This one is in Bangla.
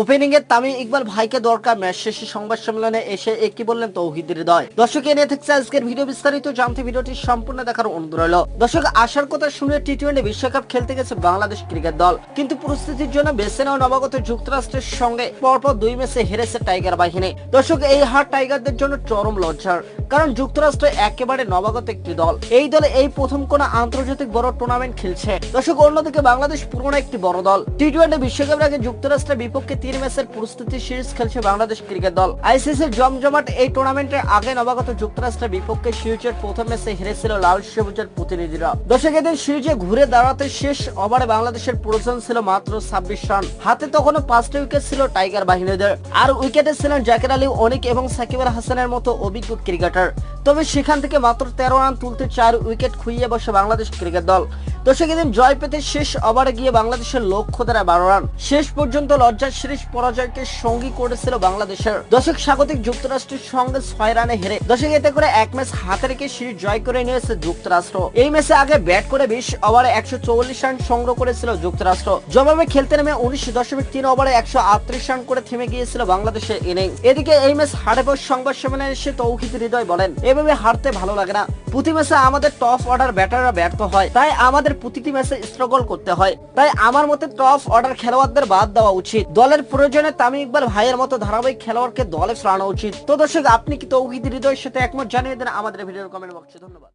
ওপেনিং এ তামিম ইকবাল ভাইকে দরকার। ম্যাচ শেষে সংবাদ সম্মেলনে এসে একই বললেন তৌহিদ হৃদয়। দর্শক এ নিয়ে থাকছে আজকের ভিডিও, বিস্তারিত জানতে ভিডিওটি সম্পূর্ণ দেখার অনুরোধ রইল। দর্শক আসার কথা শুনে টি-20 বিশ্বকাপ খেলতে গেছে বাংলাদেশ ক্রিকেট দল, কিন্তু পরিস্থিতির জন্য বেছে নেওয়া নবাগত যুক্তরাষ্ট্রের সঙ্গে পরপর 2 ম্যাচে হেরেছে টাইগার বাহিনী। দর্শক এই হার টাইগারদের জন্য চরম লজ্জার, কারণ যুক্তরাষ্ট্র একেবারে নবাগত একটি দল। এই দলে এই প্রথম কোন আন্তর্জাতিক বড় টুর্নামেন্ট খেলছে। দর্শক অন্যদিকে বাংলাদেশ পুরনো একটি বড় দল। টি-20 বিশ্বকাপের আগে যুক্তরাষ্ট্রের বিপক্ষে 3 ম্যাচের প্রস্তুতি সিরিজ খেলছে বাংলাদেশ ক্রিকেট দল। আইসিসির জমজমাট এই টুর্নামেন্টের আগে নবাগত যুক্তরাষ্ট্রের বিপক্ষে সিরিজের প্রথম ম্যাচে হেরেছিল লাল সবুজের প্রতিনিধিরা। দর্শক এদিন সিরিজে ঘুরে দাঁড়াতে শেষ ওভারে বাংলাদেশের প্রয়োজন ছিল মাত্র 26 রান। হাতে তখনও 5টি উইকেট ছিল টাইগার বাহিনীদের, আর উইকেটে ছিলেন জাকির আলী, অনিক এবং সাকিব আল হাসানের মতো অভিজ্ঞ ক্রিকেটার। তবে সেখান থেকে মাত্র 13 রান তুলতে 4 উইকেট খুইয়ে বসে বাংলাদেশ ক্রিকেট দল। দর্শক এদিন জয় পেতে শেষ ওভারে গিয়ে বাংলাদেশের লক্ষ্য দ্বারা 12 রান। শেষ পর্যন্ত লজ্জার সিরিজ পরাজয়কে সঙ্গী করেছিল বাংলাদেশের। দর্শক স্বাগতিক যুক্তরাষ্ট্রের সঙ্গে 6 রানে হেরে দর্শক এতে করে এক ম্যাচ হাতে রেখে সিরিজ জয় করে নিয়েছে যুক্তরাষ্ট্র। এই ম্যাচে আগে ব্যাট করে 20 ওভারে 144 রান সংগ্রহ করেছিল যুক্তরাষ্ট্র। জবাবে খেলতে নেমে 19.3 ওভারে 138 রান করে থেমে গিয়েছিল বাংলাদেশের ইনিংস। এদিকে এই ম্যাচ হারে পর সংবাদ সম্মেলনে এসে তৌহিদ হৃদয় বলেন, এভাবে হারতে ভালো লাগে না। প্রতি ম্যাচে আমাদের টপ অর্ডার ব্যাটাররা ব্যর্থ হয়, তাই আমাদের প্রতিটি ম্যাচে স্ট্রাগল করতে হয়। তাই আমার মতে টপ অর্ডার খেলোয়াড়দের বাদ দেওয়া উচিত। দলের প্রয়োজনে তামিম ইকবাল ভাইয়ের মতো ধারাবাহিক খেলোয়াড়কে দলে ফেরানো উচিত। তো দর্শক আপনি কি তৌহিদ হৃদয়ের সাথে একমত? জানিয়ে দেন আমাদের ভিডিওর কমেন্ট বক্সে। ধন্যবাদ।